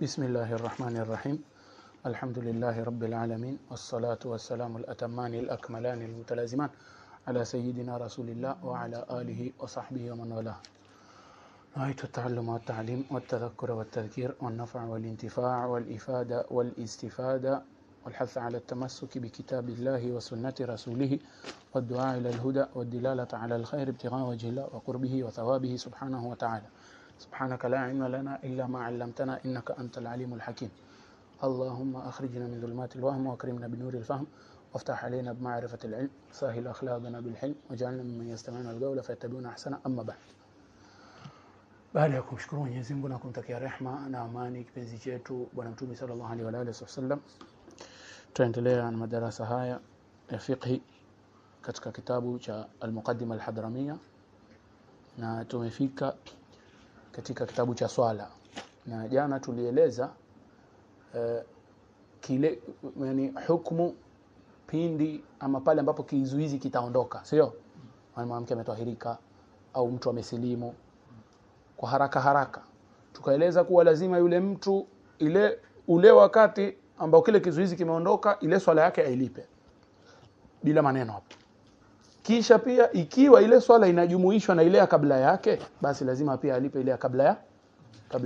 بسم الله الرحمن الرحيم. الحمد لله رب العالمين، والصلاة والسلام الأتمان الأكملان المتلازمان على سيدنا رسول الله وعلى آله وصحبه ومن والاه. نهاية التعلم والتعليم والتذكر والتذكير والنفع والانتفاع والإفادة والاستفادة والحث على التمسك بكتاب الله وسنة رسوله والدعاء إلى الهدى والدلالة على الخير ابتغاء وجه الله وقربه وثوابه سبحانه وتعالى. سبحانك لا علم لنا إلا ما علمتنا إنك أنت العليم الحكيم. اللهم أخرجنا من ظلمات الوهم وأكرمنا بنور الفهم وافتح علينا بمعرفة العلم سهل أخلاقنا بالحلم وجعلنا ممن يستمعون القول فيتبعون أحسنه. أما بعد. Baada ya kumshukuru Mwenyezi Mungu na kumtakia rehema na amani kipenzi chetu Bwana Mtume sallallahu alaihi wa alihi wasallam, tuendelea na madarasa haya ya fiqh katika kitabu cha Al-Muqaddimah Al-Hadramiyya, na tumefika katika kitabu cha swala, na jana tulieleza kile yani hukumu pindi ama pale ambapo kizuizi kitaondoka, sio mwanamke ametahirika au mtu amesilimu kwa haraka. Tukaeleza kuwa lazima yule mtu ule wakati ambao kile kizuizi kimeondoka, ile swala yake ailipe bila maneno hapo. Kisha pia ikiwa ile swala inajumuishwa na ile ya kabla yake, basi lazima pia alipe ile ya kabla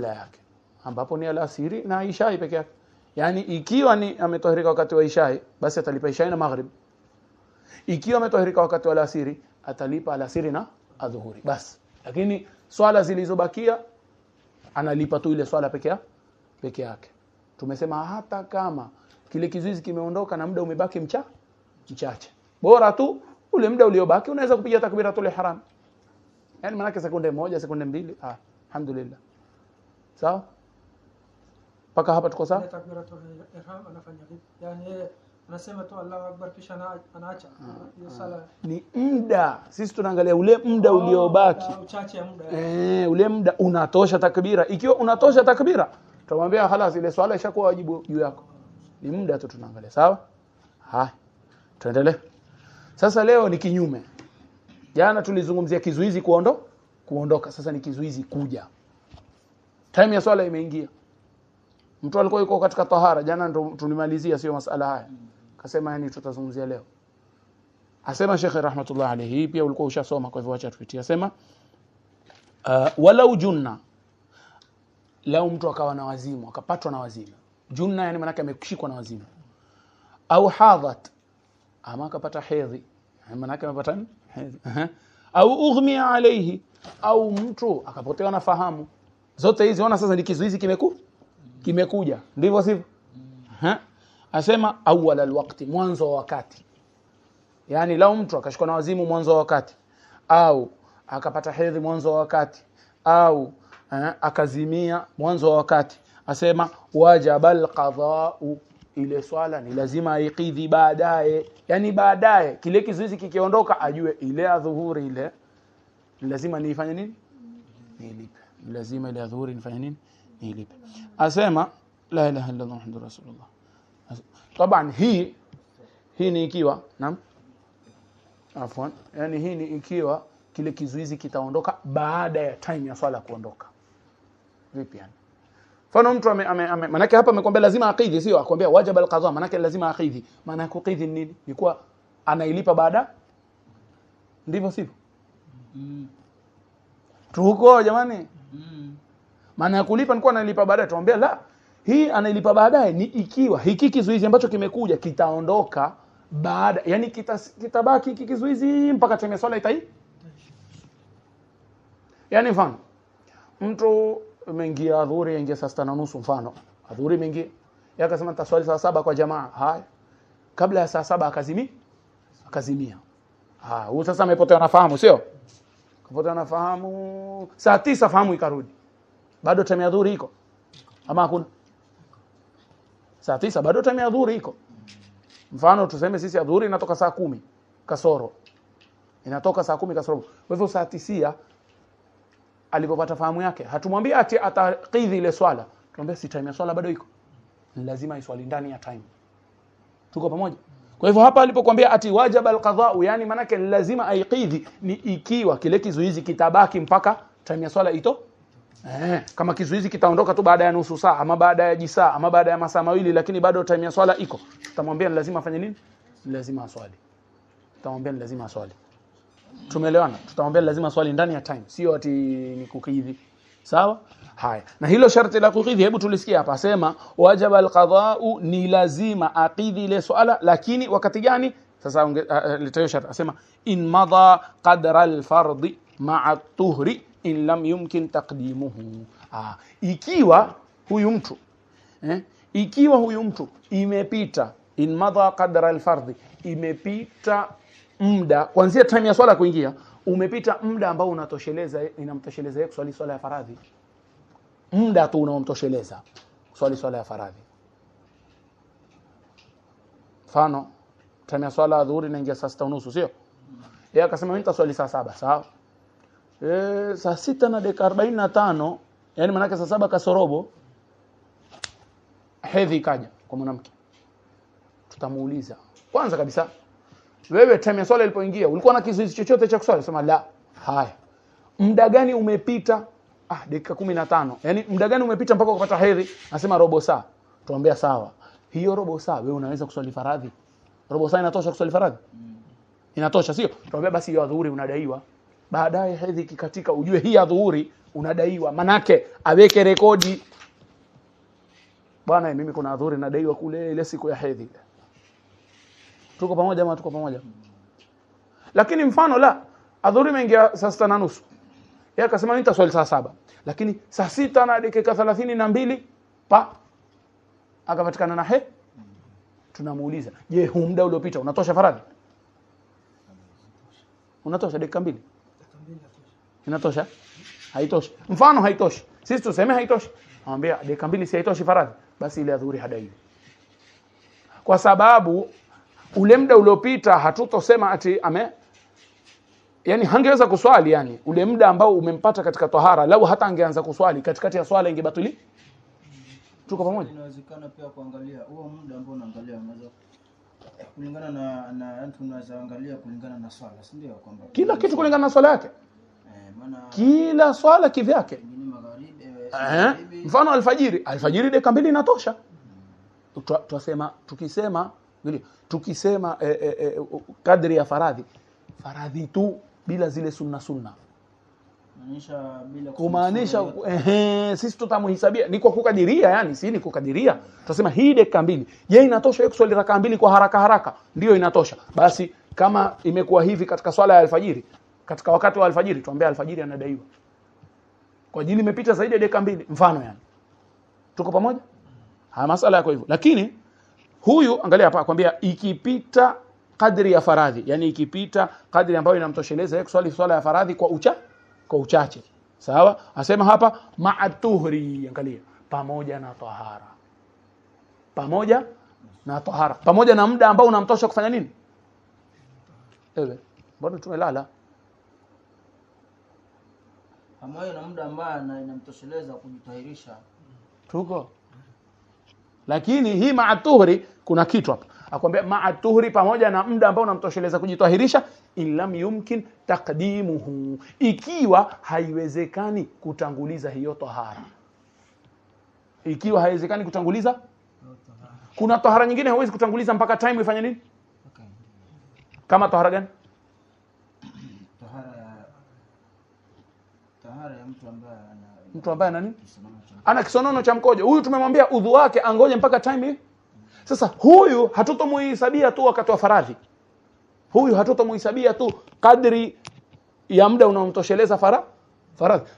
yake, ambapo ni alasiri na isha pekee yake. Yani ikiwa ni ametahirika wakati wa isha, basi atalipa isha na maghrib. Ikiwa ametahirika wakati wa alasiri, atalipa alasiri na adhuhuri basi. Lakini swala zilizobakia analipa tu ile swala pekee yake. Tumesema hata kama kile kizuizi kimeondoka na muda umebaki mchache, bora tu ule muda uliobaki unaweza kupiga takbiratul ihram. Yani maana yake sekunde moja, sekunde mbili, alhamdulillah. Sawa? Paka hapa tuko sawa? Takbiratul ihram anafanya vipi? Yani anasema tu Allahu Akbar kisha anaacha hiyo sala. Ni muda. Sisi tunaangalia ule muda uliobaki. Uchache muda. Ule muda unatosha takbira. Ikiwa unatosha takbira, tutamwambia خلاص ile swala ishakuwa wajibu juu yako. Ni muda tu tunaangalia, sawa? Tuendelee. Sasa leo ni kinyume. Jana tulizungumzia kizuizi kuondoka. Sasa ni kizuizi kuja. Time ya swala imeingia. Mtu alikuwa yuko katika tahara, jana ndo tulimalizia sio masala haya. Kasema yani tutazungumzia leo. Asema Sheikh rahmatullah alayhi, pia ulikuwa ushasoma kwa hivyo acha tupitie. Asema walau junna, lao mtu akawa na wazimu, akapatwa na wazimu. Junna yani maana yake amekushikwa na wazimu. Au hadhat, ama akapata hedhi, maana yake amepata hedhi. Au ughmiya alayhi, au mtu akapotewa na fahamu. Zote hizi ona sasa ni kizuizi kimekuja, ndivyo sivyo? Asema awwal alwaqti, mwanzo wa wakati. Yani lao mtu akashikwa na wazimu mwanzo wa wakati, au akapata hedhi mwanzo wa wakati, au akazimia mwanzo wa wakati, asema wajabal qada'u, ile swala ni lazima aikidhi baadaye. Yani baadaye kile kizuizi kikiondoka ajue ile adhuhuri ile lazima niifanye nini? Nilipe. Lazima ile adhuhuri nifanye nini? Nilipe. Asema la ilaha illa Allah Muhammadur Rasulullah. Taban hii ni ikiwa yani hii ni ikiwa kile kizuizi kitaondoka baada ya time ya swala kuondoka. Vipi yani? Mfano mtu manake hapa amekwambia lazima akidhi, sio akwambia wajib alqadha, manake lazima akidhi. Maana kukidhi nini? Ni kuwa anailipa baada, ndivyo sivyo? Tuko jamani? Maana kulipa ni kuwa analipa baadaye. Tuambia la, hii anailipa baadaye ni ikiwa hiki kizuizi ambacho kimekuja kitaondoka baada, yani kitabaki hiki kizuizi mpaka time ya swala yani mfano mtu umeingia adhuhuri, ingia saa 6:30, mfano adhuhuri imeingia, yakasema nitaswali saa 7 kwa jamaa. Haya, kabla ya saa 7 akazimia. Huyu sasa amepotea na fahamu, sio? Kapotea na fahamu, saa 9 fahamu ikarudi. Bado time ya adhuhuri iko ama hakuna? Saa 9 bado time ya adhuhuri iko. Mfano tuseme sisi adhuhuri inatoka saa 10 kasoro. Inatoka saa 10 kasoro. Kwa hivyo saa 9 alipopata fahamu yake, hatumwambie ati atakidhi ile swala. Tunaambia si time ya swala bado iko. Ni lazima iswali ndani ya time. Tuko pamoja? Kwa hivyo hapa alipokuambia ati wajib alqadha, yani maana yake lazima aikidhi ni ikiwa kile kizuizi kitabaki mpaka time ya swala Kama kizuizi kitaondoka tu baada ya nusu saa ama baada ya jisaa ama baada ya masaa mawili, lakini bado time ya swala iko, tutamwambia ni lazima afanye nini? Ni lazima aswali. Tutamwambia ni lazima aswali. Tumeelewana? Tutamwambia ni lazima aswali ndani ya time, sio ati ni kukidhi. Sawa? Haya. Na hilo sharti la kukidhi, hebu tulisikia hapa, asema wajaba alqada'u, ni lazima aqidhi ile swala, lakini wakati gani? Sasa litayo sharti, asema in madha qadra alfardhi ma'a at-tuhri in lam yumkin taqdimuhu. Ikiwa huyu mtu imepita in madha qadra alfardhi, imepita muda kuanzia time ya swala kuingia, umepita muda ambao inamtosheleza yeye kuswali swala ya faradhi, muda tu unaomtosheleza swali swala ya faradhi. Mfano time ya swala adhuhuri inaingia saa 6:30, sio? Yeye akasema mimi nitaswali saa 7, sawa? Saa 6:45, yani maana yake saa 7 kasorobo hedhi kaja kwa mwanamke. Tutamuuliza kwanza kabisa, wewe time ya swala ilipoingia ulikuwa na kizuizi chochote cha kuswali? Sema la. Haya, muda gani umepita? Dakika 15. Yani muda gani umepita mpaka ukapata hedhi? Nasema robo saa. Tuambia sawa, hiyo robo saa wewe unaweza kuswali faradhi? Robo saa inatosha kuswali faradhi? Inatosha, sio? Tuambia basi hiyo adhuhuri unadaiwa. Baadaye hedhi kikatika, ujue hii adhuhuri unadaiwa. Manake aweke rekodi, bwana mimi kuna adhuhuri nadaiwa kule ile siku ya hedhi. Tuko pamoja ama tuko pamoja? Lakini mfano la adhuhuri imeingia saa 6:30, yeye akasema mimi nitaswali saa 7, lakini saa 6:32 akapatikana na hedhi. Tunamuuliza, je, huu muda uliopita unatosha faradhi? Unatosha dakika 2? Inatosha? Haitoshi. Mfano haitoshi, sisi tuseme haitoshi, anambia dakika 2 si haitoshi faradhi, basi ile adhuhuri hadaiwi, kwa sababu ule muda uliopita hatutosema ati yani hangeweza kuswali. Yani ule muda ambao umempata katika tahara, lau hata angeanza kuswali katikati ya swala ingebatili. Tuko pamoja? Inawezekana pia kuangalia huo muda ambao unaangalia, unaweza kulingana na tunaweza angalia kulingana na swala, si ndio? Kwamba kila kitu kulingana na swala yake, maana kila swala kivyake. magharibi, Mfano alfajiri dakika 2 inatosha. Tukisema kadri ya faradhi tu bila zile sunna maanisha bila kumaanisha sisi tutamhesabia ni kwa kukadiria, yani si ni kukadiria. Tutasema hii dakika 2, je, inatosha wewe kuswali raka 2 kwa haraka? Ndio inatosha. Basi kama imekuwa hivi katika swala ya alfajiri, katika wakati wa alfajiri, tuambie alfajiri anadaiwa kwa ajili imepita zaidi ya dakika 2, mfano yani. Tuko pamoja? Haya masala yako hivyo. Lakini huyu angalia hapa akwambia ikipita kadri ya faradhi, yani ikipita kadri ambayo inamtosheleza yeye kuswali swala ya faradhi kwa uchache. Sawa? Asema hapa ma'a tuhri, angalia, pamoja na tahara. Pamoja na muda ambao unamtosha kufanya nini? Mbona tumelala? pamoja na muda ambao inamtosheleza kujitahirisha. Tuko. Lakini hii ma'a tuhri kuna kitu hapa. Akwambia ma'a tuhri, pamoja na muda ambao unamtosheleza kujitahirisha, in lam yumkin taqdimuhu, ikiwa haiwezekani kutanguliza hiyo tahara. Ikiwa haiwezekani kutanguliza, kuna tahara nyingine hauwezi kutanguliza mpaka time ifanye nini? Kama tahara gani? Tahara ya mtu ambaye ana nini? Ana kisonono cha mkojo. Huyu tumemwambia udhu wake angoje mpaka time hii. Sasa huyu hatutomuhesabia tu wakati wa faradhi. Huyu hatutomuhesabia tu kadri ya muda unaomtosheleza faradhi.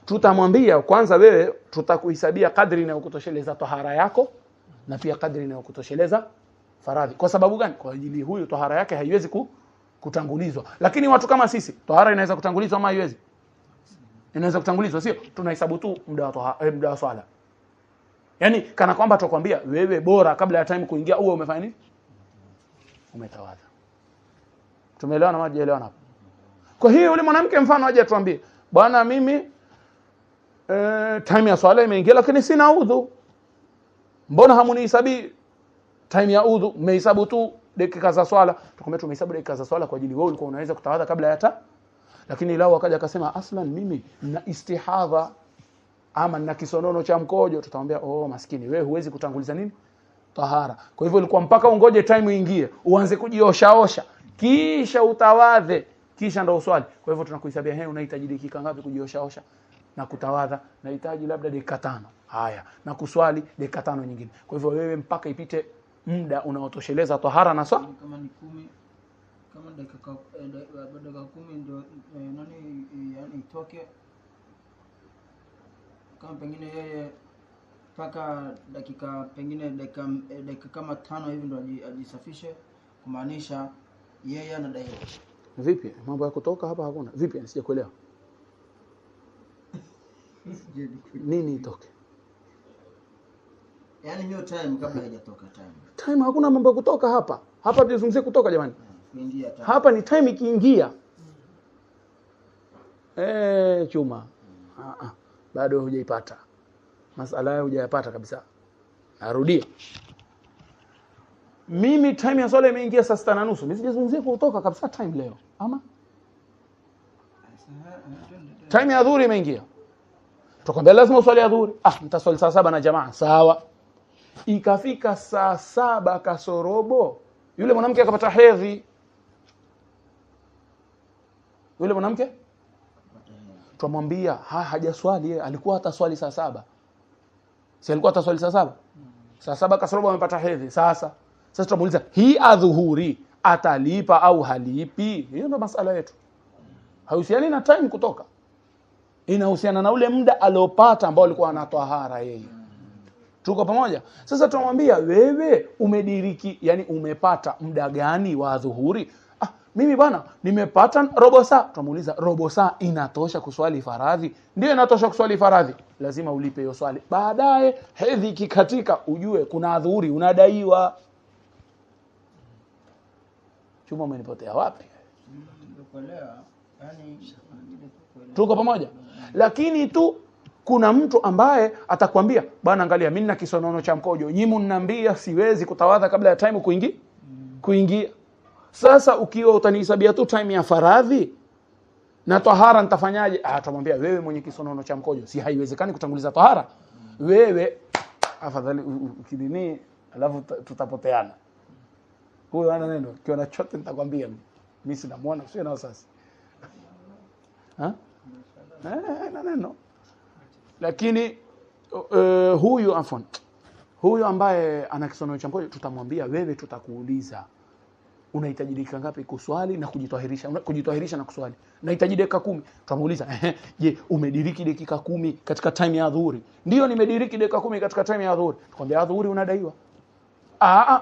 Tutamwambia kwanza, wewe tutakuhesabia kadri inayokutosheleza tahara yako na pia kadri inayokutosheleza faradhi. Kwa sababu gani? Kwa ajili huyu tahara yake haiwezi kutangulizwa. Lakini watu kama sisi, tahara inaweza kutangulizwa ama haiwezi? Inaweza kutangulizwa, sio? Tunahesabu tu muda wa swala. Yaani kana kwamba tukwambia wewe bora kabla ya time kuingia uwe umefanya nini? Umetawadha. Tumeelewana ama hajaelewana hapo? Kwa hiyo yule mwanamke mfano aje atuambie, bwana mimi time ya swala imeingia lakini sina udhu. Mbona hamunihesabi time ya udhu? Mmehesabu tu dakika za swala. Tukwambia tumehesabu dakika za swala kwa ajili wewe ulikuwa unaweza kutawadha kabla ya Lakini lao akaja akasema aslan mimi na istihadha, ama nina kisonono cha mkojo, tutamwambia oh maskini wewe huwezi kutanguliza nini? Tahara. Kwa hivyo ilikuwa mpaka ungoje time iingie, uanze kujiosha kisha utawadhe, kisha ndo uswali. Kwa hivyo tunakuhesabia unahitaji dakika ngapi kujiosha na kutawadha? Nahitaji labda dakika 5. Haya, na kuswali dakika 5 nyingine. Kwa hivyo wewe mpaka ipite muda unaotosheleza tahara na swala. Kama ni 10, kama dakika 10 ndio yani itoke. Kama pengine yeye mpaka dakika kama 5 hivi ndio ajisafishe, kumaanisha yeye anadaiwa. Vipi? Mambo ya kutoka hapa hakuna. Vipi? Sijakuelewa. Nini itoke? Yaani hiyo time kabla haijatoka time. Time hakuna mambo ya kutoka hapa. Hapa tunazungumzia kutoka jamani. Kuingia time. Hapa ni time ikiingia. Chuma. Bado hujaipata. Masala yao hujayapata kabisa. Narudia. Mimi time ya swala imeingia saa 6:30. Mimi sijazungumzia kutoka kabisa time leo. Ama time ya dhuhuri imeingia. Tukwambia lazima uswali adhuhuri. Nitaswali saa 7 na jamaa. Sawa. Ikafika saa 7 kasorobo, yule mwanamke akapata hedhi. Yule mwanamke tumwambia hajaswali yeye, alikuwa ataswali saa 7. Si alikuwa ataswali saa 7? Saa 7 kasorobo amepata hedhi. Sasa tutamuuliza hii adhuhuri atalipa au halipi? Hiyo ndio masala yetu. Hauhusiani na time kutoka. Inahusiana na ule muda aliopata ambao alikuwa anatahara yeye. Tuko pamoja? Sasa tunamwambia wewe umediriki, yani umepata muda gani wa dhuhuri? Mimi bwana nimepata robo saa. Tumuuliza robo saa inatosha kuswali faradhi? Ndio inatosha kuswali faradhi. Lazima ulipe hiyo swali. Baadaye hedhi ikikatika ujue kuna adhuhuri unadaiwa. Chuma umenipotea wapi? Tuko pamoja? Lakini tu kuna mtu ambaye atakwambia bwana angalia mimi nina kisonono cha mkojo, nyinyi mnaniambia siwezi kutawadha kabla ya time kuingia. Sasa ukiwa utanihesabia tu time ya faradhi na tahara nitafanyaje? Atamwambia wewe mwenye kisonono cha mkojo, si haiwezekani kutanguliza tahara. Wewe afadhali ukidini alafu tutapoteana. Huyo ana neno, kiona chote nitakwambia mimi sina muona sio na sasa. Na neno. Lakini huyu ambaye ana kisonono cha mkojo tutamwambia wewe tutakuuliza unahitaji dakika ngapi kuswali na kujitahirisha na kuswali. Nahitaji dakika 10. Tutamuuliza je, umediriki dakika 10 katika time ya adhuhuri? Ndio nimediriki dakika 10 katika time ya adhuhuri. Tukwambia adhuhuri unadaiwa.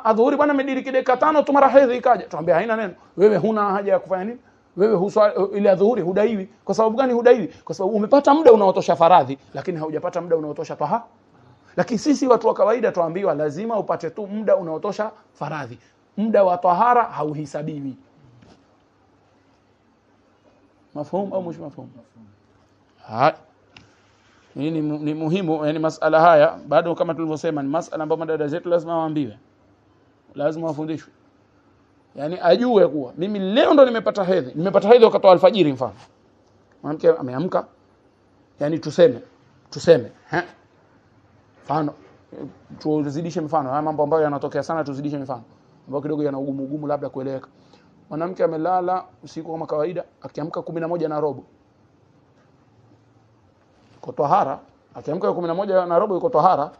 Adhuhuri bwana nimediriki dakika 5 tu mara hedhi ikaja. Tuambia haina neno. Wewe huna haja ya kufanya nini? Wewe huswali ile adhuhuri hudaiwi. Kwa sababu gani hudaiwi? Kwa sababu umepata muda unaotosha faradhi lakini haujapata muda unaotosha tahara. Lakini sisi watu wa kawaida tuambiwa lazima upate tu muda unaotosha faradhi. Muda wa tahara hauhesabiwi. Mafahamu au msh mafahamu? Hii ni muhimu, yani masala haya bado kama tulivyosema ni masala ambayo madada zetu lazima waambiwe. Lazima wafundishwe. Yani ajue kuwa mimi leo ndo nimepata hedhi. Nimepata hedhi wakati wa alfajiri mfano. Mwanamke ameamka. Yani tuseme. Mfano tuzidishe mfano. Haya mambo ambayo yanatokea sana tuzidishe mfano. Ambao kidogo yana ugumu labda kueleweka. Mwanamke amelala usiku kama kawaida, akiamka 11:15. Kwa tahara, akiamka 11:15 yuko tahara.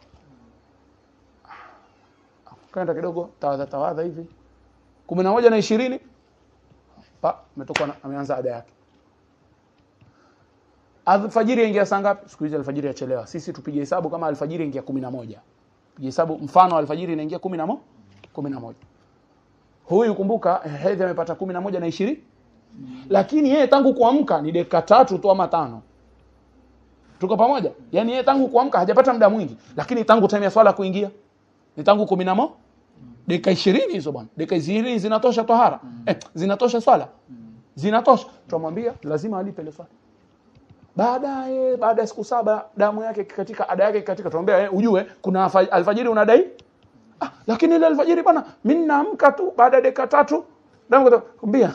Kaenda kidogo tawadha hivi. 11:20 umetoka ameanza ada yake. Alfajiri ingia saa ngapi? Siku hizi alfajiri yachelewa. Sisi tupige hesabu kama alfajiri ingia 11. Pige hesabu mfano alfajiri inaingia 11. Huyu kumbuka hedhi amepata 11:20. Lakini yeye tangu kuamka ni dakika 3 tu ama 5. Tuko pamoja? Yaani yeye tangu kuamka hajapata muda mwingi, lakini tangu time ya swala kuingia ni tangu 11 dakika 20 hizo bwana. Dakika 20 zinatosha tahara. Zinatosha swala. Zinatosha. Tumwambia lazima alipe ile swala. Baada ya siku 7 damu yake katika ada yake katika tuambia ujue kuna alfajiri unadai. Lakini ile alfajiri bwana mimi naamka tu baada ya dakika 3 damu kumbia.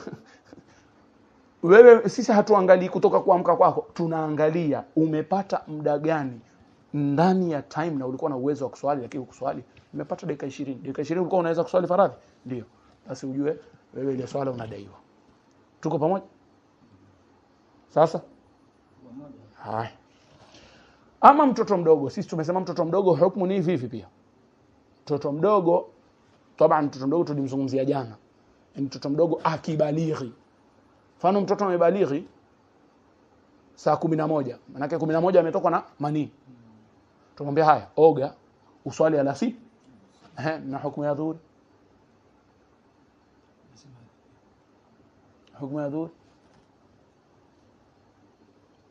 wewe sisi hatuangalii kutoka kuamka kwako, tunaangalia umepata muda gani ndani ya time na ulikuwa na uwezo wa kuswali lakini kuswali umepata dakika 20. Dakika 20 ulikuwa unaweza kuswali faradhi? Ndio. Basi ujue wewe ile swala unadaiwa. Tuko pamoja? Sasa? Hai. Ama mtoto mdogo, sisi tumesema mtoto mdogo hukumu ni vipi pia? Mtoto mdogo, taban mtoto mdogo tulimzungumzia jana. Mtoto mdogo akibalighi. Mfano mtoto amebalighi saa 11, maana yake 11 ametoka na manii. Tumwambia haya, oga, uswali alasiri. Na hukumu ya dhuhuri. Hukumu ya dhuhuri.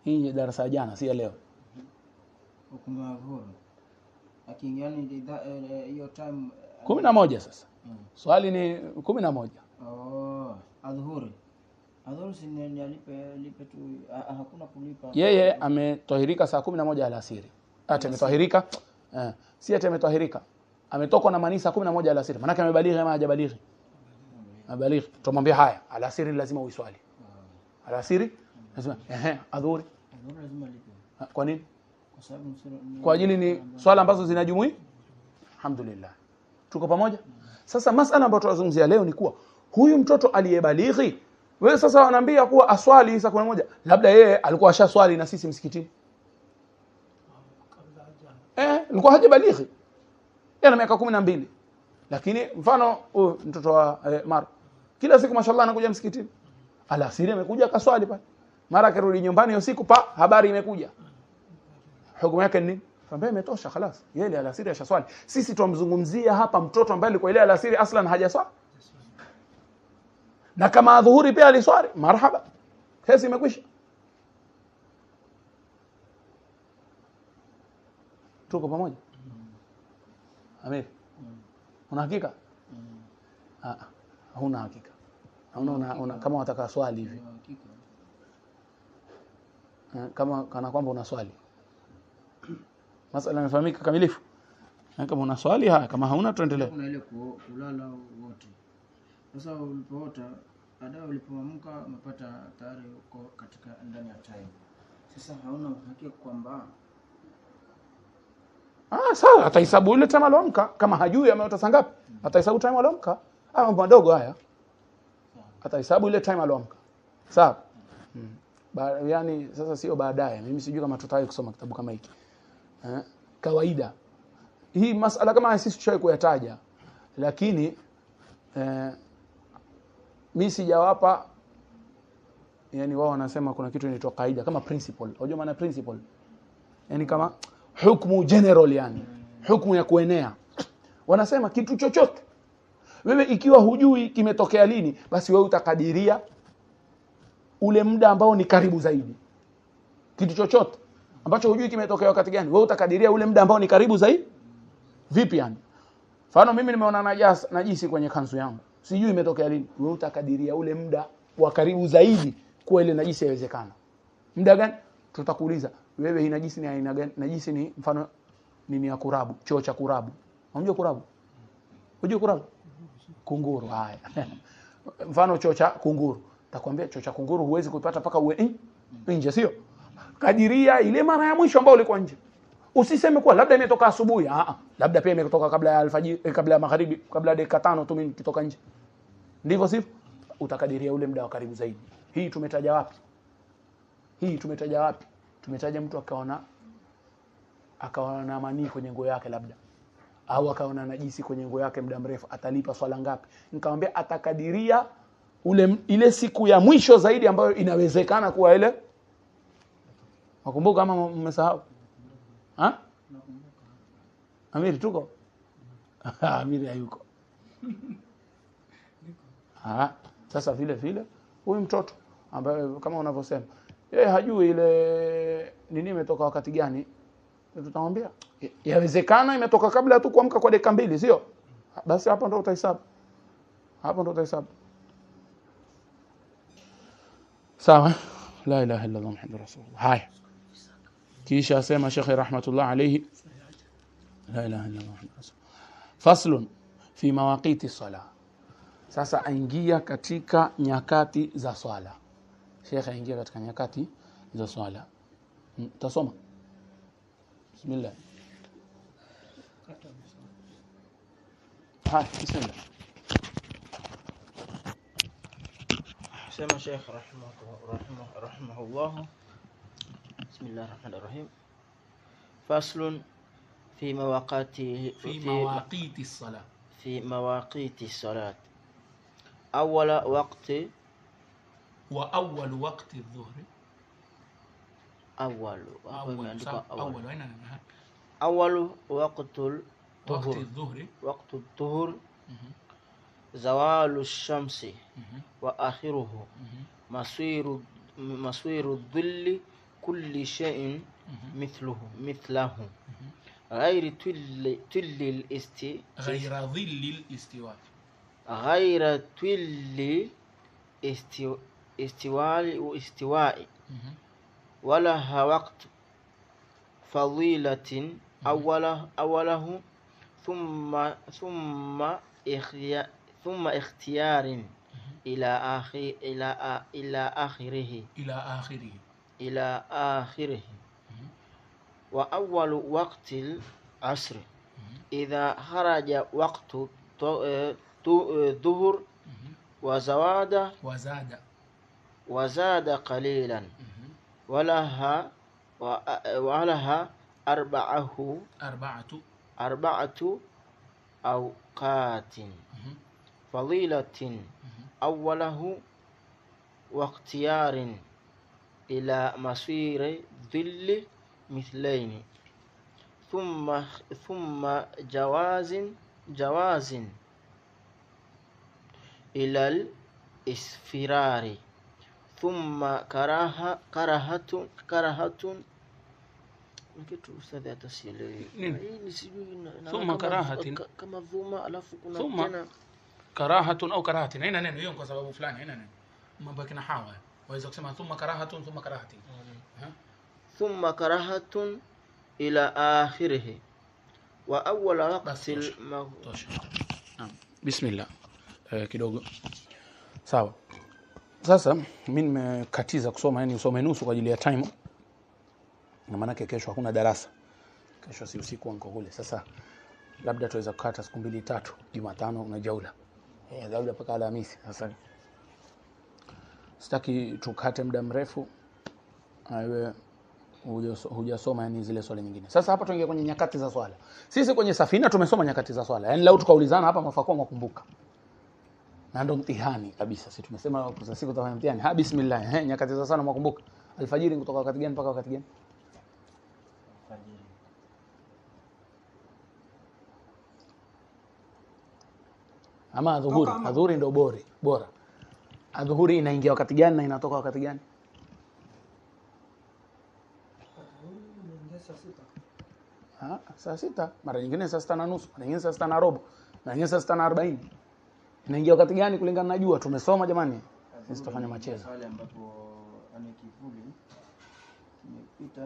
Hii ni darasa jana, si ya leo. Hukumu ya dhuhuri. Lakini yani hiyo time 11 sasa. Swali ni 11. Adhuhuri. Adhuhuri si ni lipe tu, hakuna kulipa. Yeye ametahirika saa 11 alasiri. Ati ametahirika? Si ati ametahirika. Ametokwa na manii saa 11 alasiri. Maana yake amebalighi ama hajabalighi? Amebalighi. Tumwambia haya, alasiri lazima uiswali. Alasiri lazima adhuhuri. Adhuhuri lazima lipe. Kwa nini? Kwa sababu kwa ajili ni swala ambazo zinajumui. Alhamdulillah. Tuko pamoja? Sasa masala ambayo tunazungumzia leo ni kuwa huyu mtoto aliyebalighi, wewe sasa wanaambia kuwa aswali saa 11, labda yeye alikuwa ashaswali na sisi msikitini. Alikuwa hajabalighi. Yeye ana miaka 12. Lakini mfano mtoto wa Mara kila siku mashallah anakuja msikitini. Alasiri amekuja akaswali pale. Mara akirudi nyumbani usiku habari imekuja. Hukumu yake ni kwamba imetosha خلاص. Yeye alasiri ashaswali. Sisi tumzungumzia hapa mtoto ambaye alikuwa ile alasiri aslan hajaswali. Na kama adhuhuri pia aliswali, marhaba. Kesi imekwisha. Tuko pamoja? Amir. Una hakika? Huna hakika. Una kama unataka swali hivi. Kama kana kwamba una swali. Masala imefahamika kamilifu. Kama una swali haya, kama hauna tuendelee. Kuna ile kulala wote. Sasa ulipoota, baadaye ulipoamka umepata tayari uko katika ndani ya time. Sasa hauna hakika kwamba sawa, atahesabu ile time alomka. Kama hajui ameota saa ngapi, atahesabu time alomka. Mambo madogo haya. Atahesabu ile time alomka. Sawa? Yani sasa sio baadaye. Mimi sijui kama tutawahi kusoma kitabu kama hiki. Kawaida. Hii masala kama sisi tushawahi kuyataja. Lakini mimi sijawapa, yani wao wanasema kuna kitu inaitwa kaida kama principle. Unajua maana principle? Yani kama hukumu general, yani hukumu ya kuenea. Wanasema kitu chochote wewe ikiwa hujui kimetokea lini, basi wewe utakadiria ule muda ambao ni karibu zaidi. Kitu chochote ambacho hujui kimetokea wakati gani, wewe utakadiria ule muda ambao ni karibu zaidi. Vipi yani? Mfano mimi nimeona najisi kwenye kanzu yangu. Sijui imetokea lini. Wewe utakadiria ule muda wa karibu zaidi kwa ile najisi inawezekana. Muda gani? Tutakuuliza, wewe hii najisi ni aina gani? Najisi ni mfano nini ya kurabu, choo cha kurabu. Unajua kurabu? Unajua kurabu? Kunguru. Haya. Mfano choo cha kunguru. Takwambia choo cha kunguru huwezi kuipata paka uwe nje, sio? Kadiria ile mara ya mwisho ambayo ulikuwa nje. Usiseme kwa labda imetoka asubuhi, labda pia imetoka kabla ya alfajiri, kabla ya magharibi, kabla ya dakika 5 tu mimi kitoka nje. Ndivyo sivyo? Utakadiria ule muda wa karibu zaidi. Hii tumetaja wapi? Tumetaja mtu akaona manii kwenye nguo yake labda, au akaona najisi kwenye nguo yake muda mrefu, atalipa swala ngapi? Nikamwambia atakadiria ile siku ya mwisho zaidi ambayo inawezekana kuwa ile. Wakumbuka kama mmesahau? Amiri tuko? Amiri hayuko. Sasa vile huyu mtoto ambaye kama unavyosema yeye hajui ile nini imetoka wakati gani, tutamwambia yawezekana imetoka kabla tu kuamka kwa dakika 2, sio? Basi hapo ndo utahesabu. Sawa? La ilaha illa Allah Muhammadur Rasulullah. Haya. Kisha asema Sheikh rahmatullah alayhi, la ilaha illa Allah Muhammadur Rasulullah. Faslun fi mawaqiti salah. Sasa aingia katika nyakati za swala. Sheikh aingia katika nyakati za swala. Tasoma. Bismillah. Bismillah. سمع شيخ رحمه الله. بسم الله الرحمن الرحيم. فصل في مواقيت الصلاة. في مواقيت الصلاة. أول وقت وأول وقت الظهر. أول وين أول وقت الظهر زوال الشمس وآخره مصير الظل كل شيء مثله غير ظل الاستواء ولها وقت فضيلة أوله ثم اختيار إلى آخره وأول وقت العصر إذا خرج وقت الظهر وزاد قليلا ولها أربعة أوقات فضيلة أوله واختيار إلى مصير ظل مثلين ثم جواز إلى الإسفرار ثم كراهة ثم كراهة كما ثم alafu kuna tena karahatun au karahatin. Haina neno hiyo kwa sababu fulani, haina neno. Mambo kina hawa. Waweza kusema thumma karahatun thumma karahatin. Thumma karahatun ila akhirih. Wa awwal waqtil Bismillah. Kidogo. Sawa. Sasa mimi nimekatiza kusoma, yani usome nusu kwa ajili ya time. Na maana kesho hakuna darasa. Kesho si usiku niko kule. Sasa labda tuweza kukata siku 2-3, Jumatano na jaula. Labda mpaka Alhamisi. Sasa sitaki tukate muda mrefu. Aiwe hujasoma yani zile swali nyingine. Sasa hapa tuingie kwenye nyakati za swala. Sisi kwenye safina tumesoma nyakati za swala. Yaani leo tukaulizana hapa mafako makumbuka. Na ndo mtihani kabisa. Sisi tumesema kwa siku tutafanya mtihani. Bismillah. Nyakati za swala makumbuka. Alfajiri kutoka wakati gani mpaka wakati gani? Ama adhuhuri. Adhuhuri ndio bora. Adhuhuri inaingia wakati gani na inatoka wakati gani? Saa 6. Mara nyingine saa 6:30, mara nyingine saa 6:15, mara nyingine saa 6:40. Inaingia wakati gani kulingana na jua? Tumesoma jamani. Sisi tutafanya machezo. Pale ambapo ani kivuli kimepita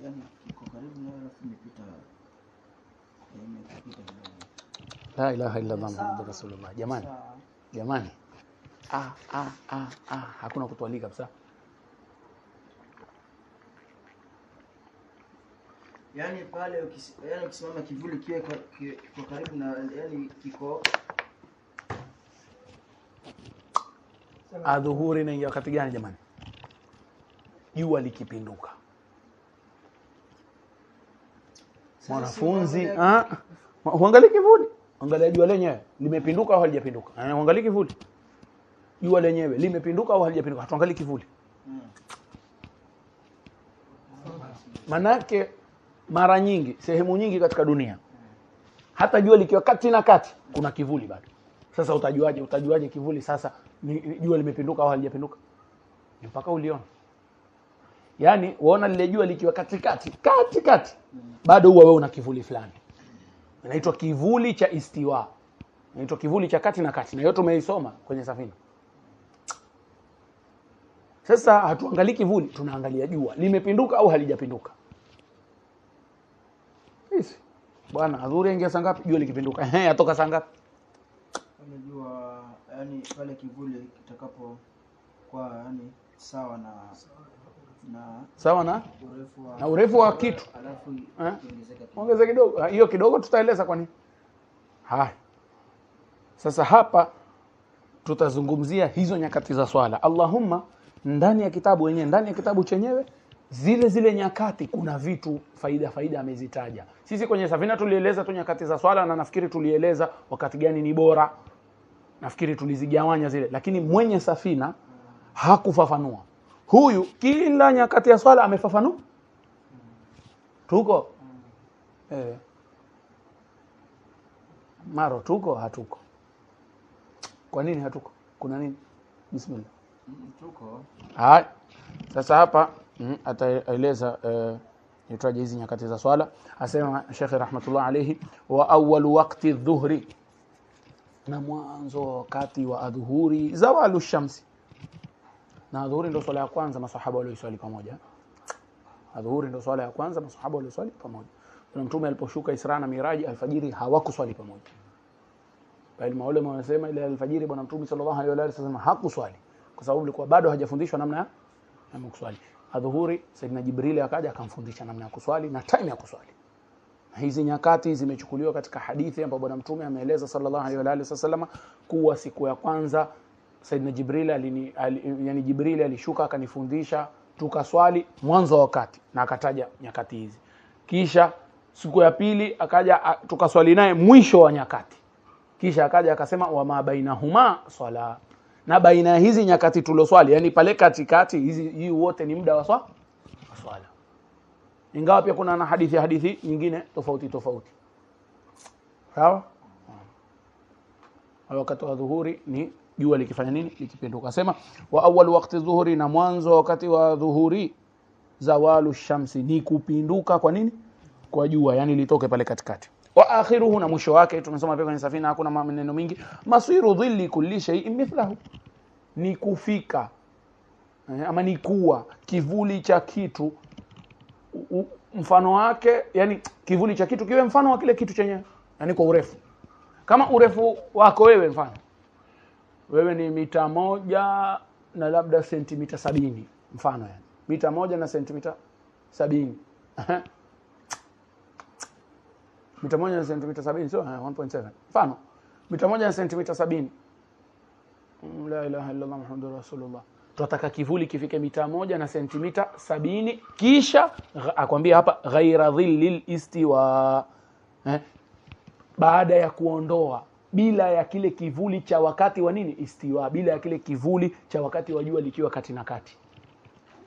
yani kiko karibu na alafu imepita. La ilaha illa Allah Muhammadur Rasulullah. Jamani. Hakuna kutualika kabisa. Yani pale ukisimama kivuli kiko karibu na yani kiko adhuhuri inaingia wakati gani jamani? Jua likipinduka. Mwanafunzi huangalie kivuli. Angalia jua lenyewe limepinduka au halijapinduka. Angalia kivuli. Jua lenyewe limepinduka au halijapinduka. Hatuangalie kivuli. Manake mara nyingi, sehemu nyingi katika dunia, hata jua likiwa kati na kati, kuna kivuli bado. Sasa utajuaje kivuli sasa jua limepinduka au halijapinduka? Mpaka uliona. Yaani unaona lile jua likiwa katikati, bado huwa wewe una kivuli fulani. Inaitwa kivuli cha istiwa. Inaitwa kivuli cha kati na kati. Na yote umeisoma kwenye safina. Sasa hatuangalii kivuli, tunaangalia jua limepinduka au halijapinduka. Hizi bwana, adhuhuri ingia saa ngapi? Jua likipinduka. Atoka saa ngapi? Unajua yani pale kivuli kitakapo kwa yani sawa sawa na urefu wa kitu, alafu ongeza kidogo. Hiyo kidogo tutaeleza kwa nini. Haya, sasa hapa tutazungumzia hizo nyakati za swala. Allahumma, ndani ya kitabu wenyewe, ndani ya kitabu chenyewe, zile nyakati kuna vitu faida amezitaja. Sisi kwenye safina tulieleza tu nyakati za swala, na nafikiri tulieleza wakati gani ni bora, nafikiri tulizigawanya zile, lakini mwenye safina hakufafanua. Huyu kila nyakati ya swala amefafanua. Tuko Maro, tuko hatuko? Kwa nini hatuko? Kuna nini? Bismillah. tuko. Hai. Sasa hapa ataeleza nitaje hizi nyakati za swala. Asema Sheikh rahmatullah alayhi, wa awwal waqti adh-dhuhri, na mwanzo wakati wa adhuhuri, zawalu shamsi. Na adhuhuri ndio swala ya kwanza masahaba walioswali pamoja. Adhuhuri ndio swala ya kwanza masahaba walioswali pamoja. Na Mtume aliposhuka Isra na Miraji alfajiri hawakuswali pamoja. Bali maulama wanasema ile alfajiri bwana Mtume sallallahu alaihi wa sallam hakuswali kwa sababu alikuwa bado hajafundishwa namna ya kuswali. Adhuhuri Saidina Jibril akaja akamfundisha namna ya kuswali na time ya kuswali. Na hizi nyakati zimechukuliwa katika hadithi ambapo bwana Mtume ameeleza sallallahu alaihi wa sallam kuwa siku ya kwanza Saidina Jibril Jibril alishuka akanifundisha tukaswali mwanzo wa wakati, na akataja nyakati hizi. Kisha siku ya pili akaja tukaswali naye mwisho wa nyakati. Kisha akaja akasema wa ma bainahuma swala, na baina hizi nyakati tuloswali, yani pale katikati hii wote ni muda wa swala. Ingawa pia kuna na hadithi nyingine tofauti. Sawa? Wakati wa dhuhuri ni jua likifanya nini? Likipinduka. Akasema wa awwal waqti dhuhuri, na mwanzo wakati wa dhuhuri, zawalu shamsi, ni kupinduka kwa nini? Kwa jua, yani litoke pale katikati. Wa akhiruhu, na mwisho wake tumesoma pia kwenye safina hakuna maneno mingi, masiru dhilli kulli shay'in mithlahu, ni kufika ama ni kuwa kivuli cha kitu mfano wake, yani kivuli cha kitu kiwe mfano wa kile kitu chenyewe, yani kwa urefu. Kama urefu wako wewe, mfano wewe ni mita 1 na labda sentimita 70, mfano yani mita 1 na sentimita 70 mita 1 na sentimita 70 sio 1.7, mfano mita 1 na sentimita 70. La ilaha illa Allah Muhammadur Rasulullah. Tunataka kivuli kifike mita 1 na sentimita 70, kisha akwambia hapa ghaira dhillil istiwa, baada ya kuondoa, bila ya kile kivuli cha wakati wa nini? Istiwa, bila ya kile kivuli cha wakati wa jua likiwa kati na kati.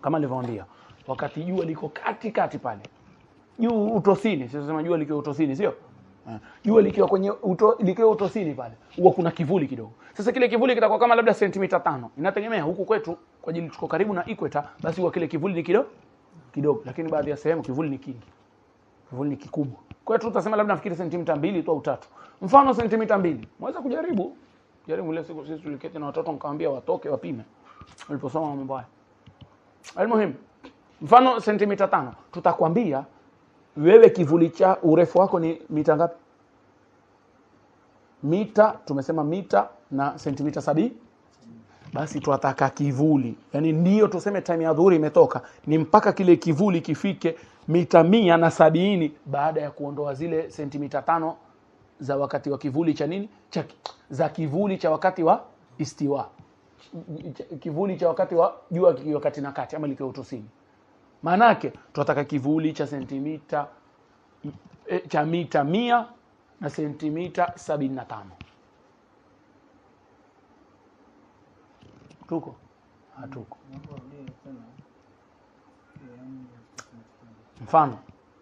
Kama nilivyoambia, wakati jua liko kati pale juu utosini, sio sema jua likiwa utosini, sio? Jua likiwa kwenye likiwa utosini pale huwa kuna kivuli kidogo. Sasa kile kivuli kitakuwa kama labda sentimita 5. Inategemea huku kwetu kwa ajili tuko karibu na equator, basi huwa kile kivuli ni kidogo, lakini baadhi ya sehemu kivuli ni kingi. Kivuli ni kikubwa. Kwa hiyo tutasema labda nafikiri sentimita 2 tu au 3. Mfano sentimita 2. Mweza kujaribu. Ile siku sisi tuliketi na watoto nikamwambia watoke wapime. Waliposoma mambo haya. Almuhimu, mfano sentimita 5. Tutakwambia wewe kivuli cha urefu wako ni mita ngapi? Mita, tumesema mita na sentimita 70. Basi tunataka kivuli, yani ndio tuseme time ya dhuhuri imetoka, ni mpaka kile kivuli kifike mita 170 baada ya kuondoa zile sentimita 5 za wakati wa kivuli cha nini? Za kivuli cha wakati wa istiwa. Kivuli cha wakati wa jua kikiwa kati na kati ama likiwa utosini. Maana yake tunataka kivuli cha sentimita cha mita 100 na sentimita 75. Tuko? Hatuko. Mfano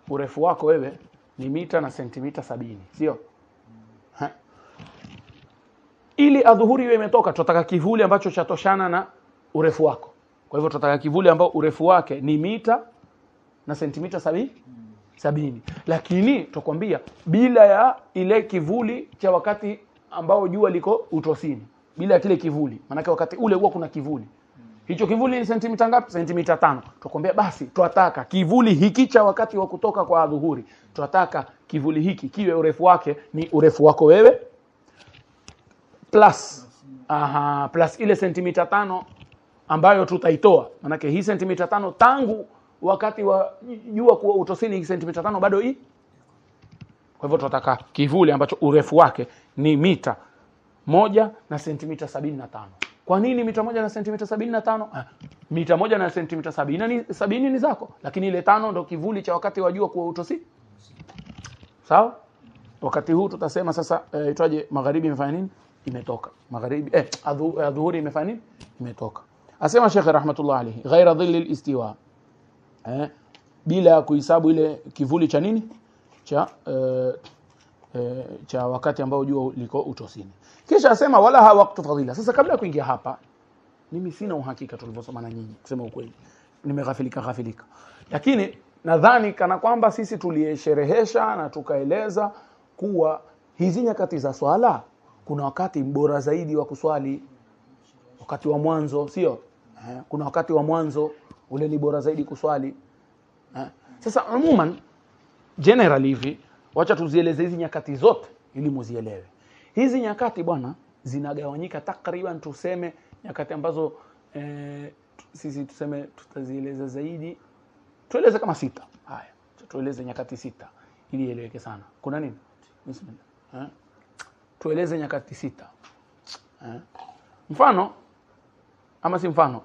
urefu wako wewe ni mita na sentimita 70, sio? Ili adhuhuri iwe imetoka, tunataka kivuli ambacho chatoshana na urefu wako. Kwa hivyo tunataka kivuli ambao urefu wake ni mita na sentimita 70. Lakini tukwambia bila ya ile kivuli cha wakati ambao jua liko utosini. Bila kile kivuli. Maana wakati ule huwa kuna kivuli. Hicho kivuli ni sentimita ngapi? Sentimita 5. Tukwambia basi tunataka kivuli hiki cha wakati wa kutoka kwa adhuhuri. Tunataka kivuli hiki kiwe urefu wake ni urefu wako wewe plus plus ile sentimita 5 ambayo tutaitoa. Maana hii sentimita 5 tangu wakati wa jua kuwa utosini, hii sentimita 5 bado hii. Kwa hivyo tutataka kivuli ambacho urefu wake ni mita 1 na sentimita 75. Kwa nini mita 1 na sentimita 75? Mita 1 na sentimita 70 ni zako, lakini ile 5 ndo kivuli cha wakati wa jua kuwa utosini. Sawa? Wakati huu tutasema sasa itwaje, magharibi imefanya nini? Imetoka. Magharibi adhuhuri imefanya nini? Imetoka. Asema Sheikh rahmatullah alayhi, ghaira dhilli al-istiwa. Bila kuhesabu ile kivuli cha nini? Cha wakati ambao jua liko utosini. Kisha asema wala waqtu fadila. Sasa kabla ya kuingia hapa, mimi sina uhakika tulivyosoma na nyinyi, kusema ukweli. Nimeghafilika. Lakini nadhani kana kwamba sisi tuliesherehesha na tukaeleza kuwa hizi nyakati za swala kuna wakati bora zaidi wa kuswali, wakati wa mwanzo, sio? Kuna wakati wa mwanzo ule ni bora zaidi kuswali. Sasa umuman generally hivi, wacha tuzieleze hizi nyakati zote ili muzielewe. Hizi nyakati bwana zinagawanyika takriban, tuseme nyakati ambazo sisi tuseme tutazieleza zaidi, tueleze kama 6. Haya, tueleze nyakati 6 ili ieleweke sana. Kuna nini? Bismillah. Tueleze nyakati 6. Mfano ama si mfano,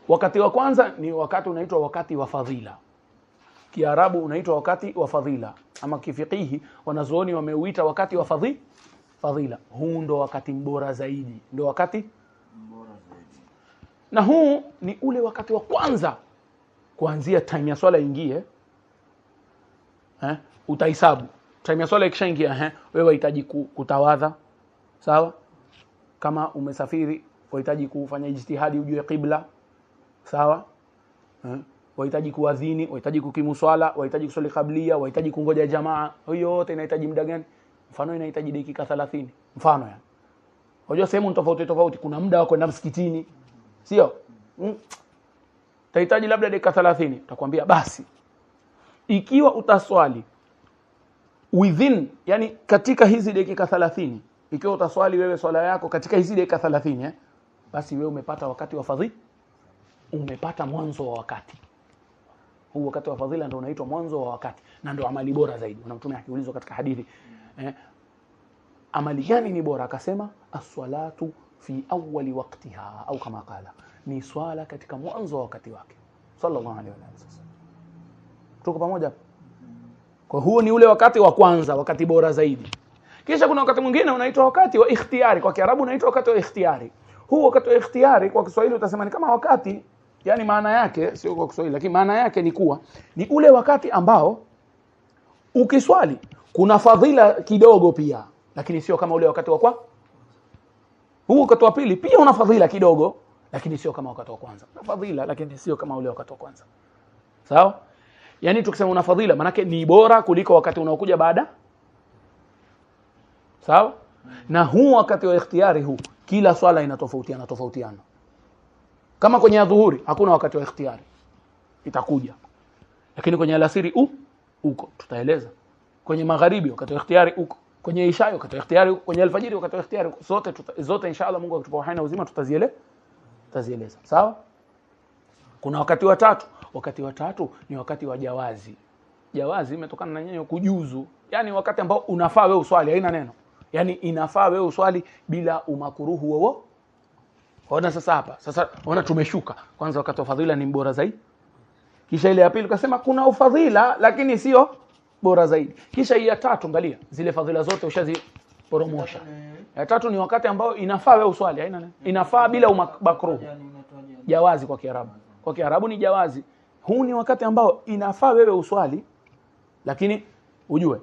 wakati wa kwanza ni wakati unaitwa wakati wa fadhila. Kiarabu unaitwa wakati wa fadhila, ama kifikihi wanazuoni wameuita wakati wa fadhila. Huu ndo wakati bora zaidi, ndo wakati bora zaidi. Na huu ni ule wakati wa kwanza kuanzia time ya swala ingie. Utahesabu time ya swala ikishaingia, wewe unahitaji kutawadha, sawa? Kama umesafiri unahitaji kufanya ijtihadi ujue qibla, sawa? Unahitaji kuadhini, unahitaji kukimu swala, unahitaji kusali kablia, unahitaji kungoja jamaa. Hiyo yote inahitaji muda gani? Mfano inahitaji dakika 30. Mfano yani. Unajua sehemu tofauti kuna muda wa kwenda msikitini, sio? Utahitaji labda dakika 30. Utakwambia basi ikiwa utaswali within, yani katika hizi dakika 30, ikiwa utaswali wewe swala yako katika hizi dakika 30, basi wewe umepata wakati wa fadhila, umepata mwanzo wa wakati. Huu wakati wa fadhila ndio unaitwa mwanzo wa wakati na ndio amali bora zaidi. Na Mtume akiulizwa katika hadithi, amali gani ni bora? Akasema as-salatu fi awwali waqtiha, au kama qala, ni swala katika mwanzo wa wakati wake, sallallahu alaihi wasallam. Tuko pamoja? Kwa huo ni ule wakati wa kwanza, wakati bora zaidi. Kisha kuna wakati mwingine unaitwa wakati wa ikhtiyari. Kwa Kiarabu unaitwa wakati wa ikhtiyari. Huu wakati wa ikhtiyari kwa Kiswahili utasema ni kama wakati, yani maana yake sio kwa Kiswahili, lakini maana yake ni kuwa ni ule wakati ambao ukiswali kuna fadhila kidogo pia, lakini sio kama ule wakati wa huu wakati wa pili pia una fadhila kidogo, lakini sio kama wakati wa kwanza. Una fadhila lakini sio kama ule wakati wa kwanza. Sawa? Yani tukisema una fadhila maana yake ni bora kuliko wakati unaokuja baada. Sawa? Na huu wakati wa ikhtiyari huu kila swala inatofautiana. Kama kwenye adhuhuri hakuna wakati wa ikhtiyari, itakuja. Lakini kwenye alasiri uko tutaeleza. Kwenye magharibi wakati wa ikhtiyari uko. Kwenye isha wakati wa ikhtiyari, kwenye alfajiri wakati wa ikhtiyari, zote inshallah Mungu akitupa uhai na uzima tutazieleza. Sawa? Kuna wakati wa tatu. Wakati wa tatu ni wakati wa jawazi. Jawazi imetokana na nyenye kujuzu. Yani wakati ambao unafaa wewe uswali, haina neno. Yani inafaa wewe uswali bila umakuruhu wowo. Ona sasa hapa. Sasa ona tumeshuka. Kwanza wakati wa fadhila ni bora zaidi. Kisha ile ya pili ukasema kuna ufadhila lakini sio bora zaidi. Kisha hii ya tatu angalia, zile fadhila zote ushaziporomosha. Ya tatu ni wakati ambao inafaa wewe uswali, haina neno. Inafaa bila umakruhu. Jawazi kwa Kiarabu. Kwa Kiarabu ni jawazi. Huu ni wakati ambao inafaa wewe uswali, lakini ujue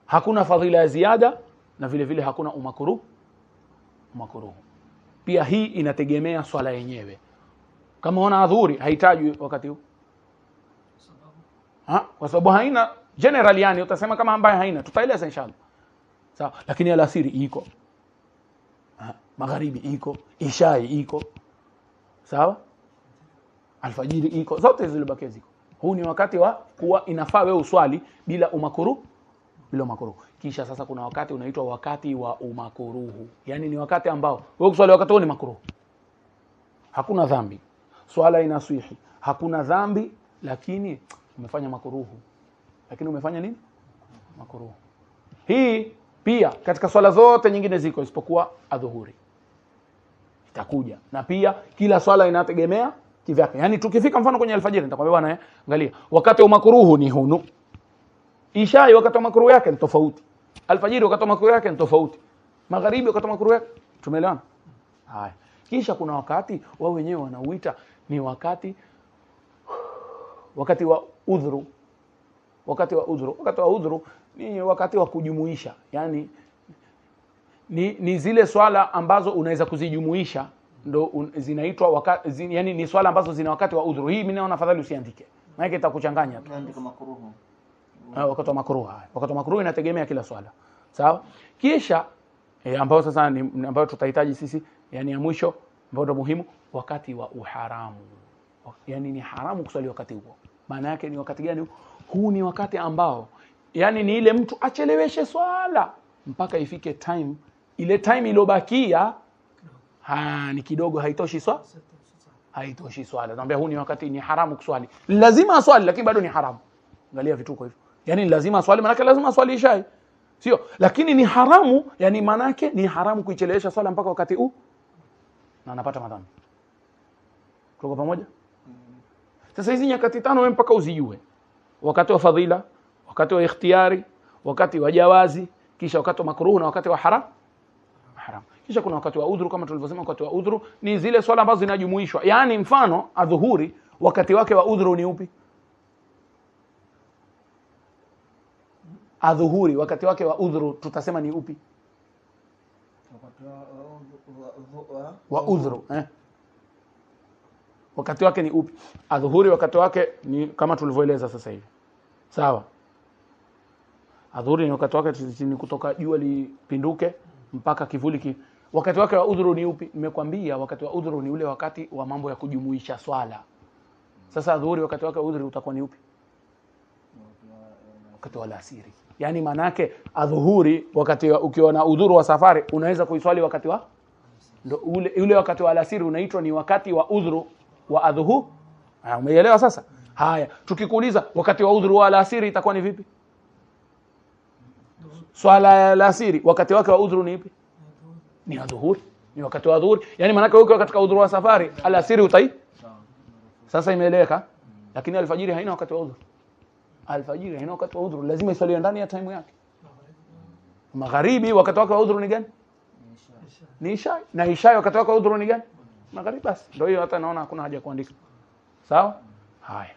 hakuna fadhila ya ziada na vile vile hakuna umakruhu. Pia hii inategemea swala yenyewe. Kama una adhuhuri haitajwi wakati huu. Kwa sababu haina general, yani utasema kama ambaye haina, tutaeleza inshallah. Sawa, lakini alasiri iko. Magharibi iko, ishai iko. Sawa? Alfajiri iko, zote zilibaki ziko. Huu ni wakati wa kuwa inafaa wewe uswali bila umakruhu. Kisha sasa kuna wakati unaitwa wakati wa umakuruhu. Yani ni wakati ambao wewe kuswali wakati huo ni makruhu. Hakuna dhambi. swala inaswihi, hakuna dhambi, lakini umefanya makuruhu. Lakini umefanya nini? Makuruhu. Hii pia katika swala zote nyingine ziko isipokuwa adhuhuri. Itakuja. Na pia kila swala inategemea kivyake. Yaani tukifika mfano kwenye alfajiri nitakwambia bwana angalia, wakati wa makruhu ni hunu. Isha wakati wa makruhu yake ni tofauti. Alfajiri wakati wa makruhu yake ni tofauti. Magharibi wakati wa makruhu yake. Tumeelewana? Haya. Kisha kuna wakati wao wenyewe wanauita ni wakati wa udhuru. Wakati wa udhuru ni wakati wa kujumuisha. Yaani ni zile swala ambazo unaweza kuzijumuisha ndo zinaitwa yani ni swala ambazo zina wakati wa udhuru. Hii mimi naona afadhali usiandike. Maana itakuchanganya tu. Andika makruhu. Wakati wa makruhu. Wakati wa makruhu inategemea kila swala. Sawa? Kisha ambao sasa ni ambao tutahitaji sisi, yani ya mwisho ambao ndo muhimu, wakati wa uharamu. Yani ni haramu kuswali wakati huo. Maana yake ni wakati gani? Huu ni wakati ambao yani ni ile mtu acheleweshe swala mpaka ifike time, ile time iliyobakia ni kidogo, haitoshi swala. Naambia huu ni wakati ni haramu kuswali. Lazima aswali lakini bado ni haramu. Angalia vituko hivyo. Yani lazima aswali, maana yake lazima aswali isha. Sio? Lakini ni haramu, yani maana yake ni haramu kuichelewesha swala mpaka wakati huu na anapata madhambi. Tuko pamoja? Sasa hizi nyakati tano wewe mpaka uzijue. Wakati wa fadhila, wakati wa ikhtiyari, wakati wa jawazi, kisha wakati wa makruh na wakati wa haram. Kisha kuna wakati wa udhuru, kama tulivyosema wakati wa udhuru ni zile swala ambazo zinajumuishwa. Yaani mfano adhuhuri wakati wake wa udhuru ni upi? Adhuhuri wakati wake wa udhuru tutasema ni upi? Wakati wa udhuru, wakati wake ni upi? Adhuhuri wakati wake ni kama tulivyoeleza sasa hivi. Sawa? Adhuhuri ni wakati wake ni kutoka jua lipinduke mpaka kivuli wakati wake wa udhuru ni upi? Nimekwambia wakati wa udhuru ni ule wakati wa mambo ya kujumuisha swala. Sasa adhuhuri wakati wake wa udhuru utakuwa ni upi? Wakati wa alasiri. Yaani maana yake adhuhuri wakati ukiwa na udhuru wa safari unaweza kuiswali wakati wa ndo ule wakati wa alasiri unaitwa ni wakati wa udhuru wa adhuhu. Umeelewa sasa? Haya, tukikuuliza wakati wa udhuru wa alasiri itakuwa ni vipi? Swala ya alasiri wakati wake wa udhuru ni ipi? Ni adhuhuri. Ni wakati wa adhuhuri. Yaani maana yake ukiwa katika udhuru wa safari alasiri utai. Sasa imeeleweka? Lakini alfajiri haina wakati wa udhuru. Alfajiri haina wakati wa udhuru, lazima iswaliwe ndani ya time yake. Magharibi wakati wake wa udhuru ni gani? Ni isha. Na isha wakati wake wa udhuru ni gani? Magharibi. Basi ndio hiyo, hata naona hakuna haja kuandika. Sawa? Haya.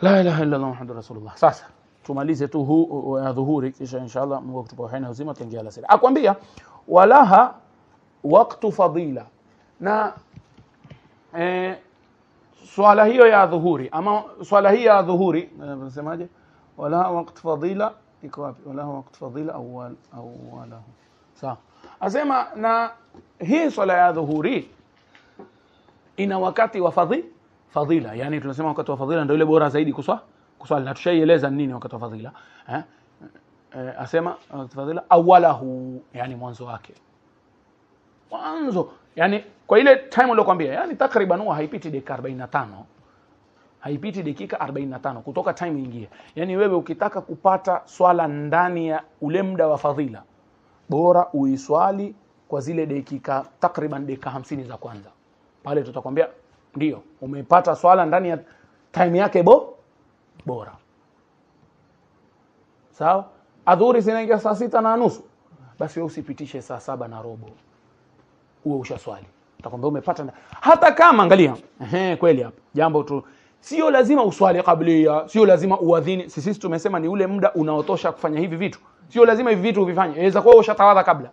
La ilaha illa Allah Muhammadur Rasulullah. Sasa tumalize tu huu adhuhuri, kisha inshallah Mungu akutupa uhai na uzima tuingie alasiri. Akwambia walaha waqtu fadila. Na swala hiyo ya dhuhuri ama swala hii ya dhuhuri nasemaje? Wala waqt fadila iko wapi? Wala waqt fadila awwalahu. Sawa. Asema na hii swala ya dhuhuri ina wakati wa fadila. Yani tunasema wakati wa fadila ndio ile bora zaidi kuswali. Na tushaieleza nini wakati wa fadila. Asema wakati fadila awwalahu, yani mwanzo wake. Mwanzo yani kwa ile time uliyokuambia, yani takriban huwa haipiti dakika 45. Haipiti dakika 45 kutoka time ingie. Yani wewe ukitaka kupata swala ndani ya ule muda wa fadhila, bora uiswali kwa zile dakika takriban dakika 50 za kwanza. Pale tutakwambia ndio umepata swala ndani ya time yake bora. Sawa? Adhuhuri zinaingia saa 6:30. Basi wewe usipitishe saa 7:15. Uwe ushaswali. Utakwambia umepata hata kama angalia. Kweli hapa. Jambo tu sio lazima uswali kabla, sio lazima uadhini. Sisi tumesema ni ule muda unaotosha kufanya hivi vitu. Sio lazima hivi vitu uvifanye. Inaweza kuwa ushatawadha kabla.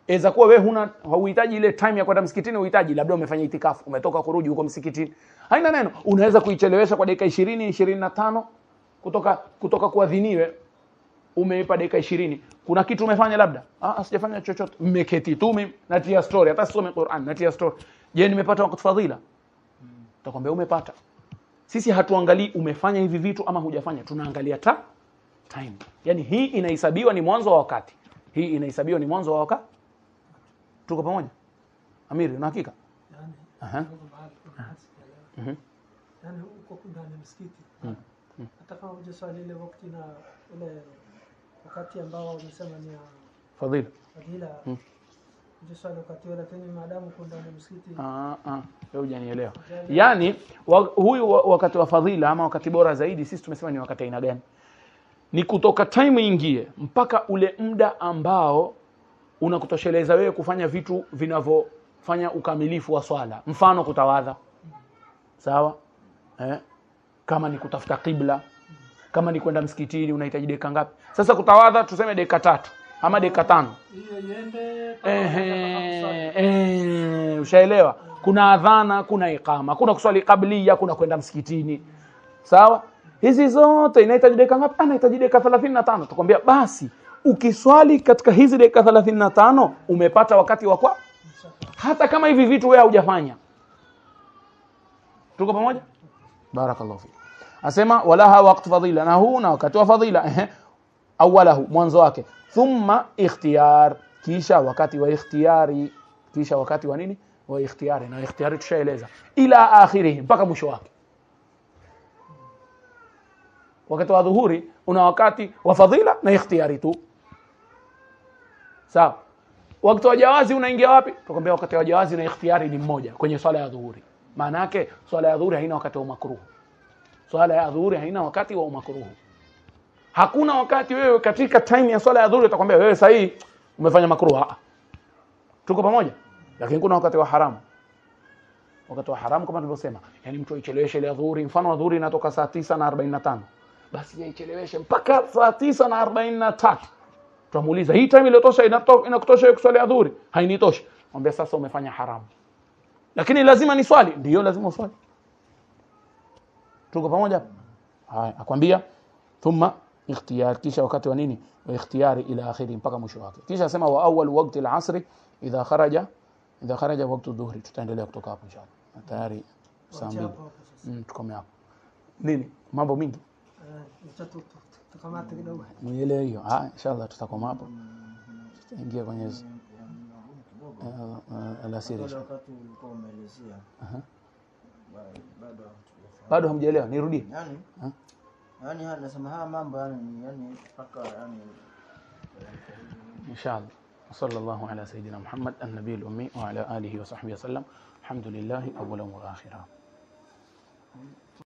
Inaweza kuwa wewe hauhitaji ile time ya kwenda msikitini, uhitaji labda umefanya itikafu, umetoka kurudi huko msikitini. Haina neno. Unaweza kuichelewesha kwa dakika 20, 25 kutoka kuadhiniwe. Umeipa dakika 20. Kuna kitu umefanya labda? Sijafanya chochote. Mmeketi tu mimi natia story, hata sisome Qur'an, natia story. Je, nimepata wakati fadhila? Utakwambia umepata. Sisi hatuangalii umefanya hivi vitu ama hujafanya. Tunaangalia time. Yaani hii inahesabiwa ni mwanzo wa wakati. Hii inahesabiwa ni mwanzo wa wakati. Tuko pamoja? Amiri, una hakika? Aha. Yani huko ndani ya msikiti. Hata kama hujaswali ile wakati na ile wakati ambao wamesema ni Fadhila. Hujaswali wakati wala tena maadamu uko ndani ya msikiti. Wewe hujanielewa. Yani huyu wakati wa fadhila ama wakati bora zaidi sisi tumesema ni wakati aina gani? Ni kutoka time ingie mpaka ule muda ambao unakutosheleza wewe kufanya vitu vinavyofanya ukamilifu wa swala. Mfano kutawadha. Sawa? Kama ni kutafuta qibla, kama ni kwenda msikitini unahitaji dakika ngapi? Sasa kutawadha tuseme dakika 3 ama dakika 5. Hiyo iende ushaelewa? Kuna adhana, kuna iqama, kuna kuswali qabliya, kuna kwenda msikitini. Sawa? Hizi zote inahitaji dakika ngapi? Inahitaji dakika 35. Tukwambia basi ukiswali katika hizi dakika 35 umepata wakati wa kwa hata kama hivi vitu wewe hujafanya. Tuko pamoja? Barakallahu fik. Asema walaha waqt fadila, na huu na wakati wa fadila. Awalahu, mwanzo wake. Thumma ikhtiyar, kisha wakati wa ikhtiyari. Kisha wakati wa nini? Wa ikhtiyari. Na ikhtiyari tushaeleza. Ila akhirih, mpaka mwisho wake. Wakati wa dhuhuri una wakati wa fadila na ikhtiyari tu. Sawa? Wakati wa jawazi unaingia wapi? Tukwambia wakati wa jawazi na ikhtiyari ni mmoja kwenye swala ya dhuhuri. Maana yake swala ya dhuhuri haina wakati wa makruh. Swala ya dhuhuri haina wakati wa makruh. Hakuna wakati wewe katika time ya swala ya dhuhuri utakwambia wewe sahihi umefanya makruh. Tuko pamoja? Lakini kuna wakati wa haramu. Wakati wa haramu kama tulivyosema, yani mtu aicheleweshe ile dhuhuri, mfano dhuhuri inatoka saa 9:45. Basi yaicheleweshe mpaka saa 9:43. Tutamuuliza hii time iliyotosha inakutosha kuswali dhuhuri? Hainitoshi. Mwambie sasa umefanya haramu. Lakini lazima ni swali, ndio lazima uswali. Tuko pamoja? Haya, akwambia thumma ikhtiyar, kisha wakati wa nini? Wa ikhtiyari ila akhiri, mpaka mwisho wake. Kisha asema wa awwal waqti al-asr idha kharaja waqtu dhuhri. Tutaendelea kutoka hapo inshallah. Tayari saa 2. Tukome hapo. Nini? Mambo mingi. Tukamate kidogo. Muelewe hiyo. Inshallah tutakoma hapo. Tutaingia kwenye alasiri. Wakati ulikuwa umeelezea. Bado hamjaelewa, nirudie. Yani nasema haya mambo yani mpaka yani inshallah. Sallallahu ala sayidina Muhammad an-nabiy al-ummi wa ala alihi wa sahbihi wasallam. Alhamdulillah awwalan wa akhiran.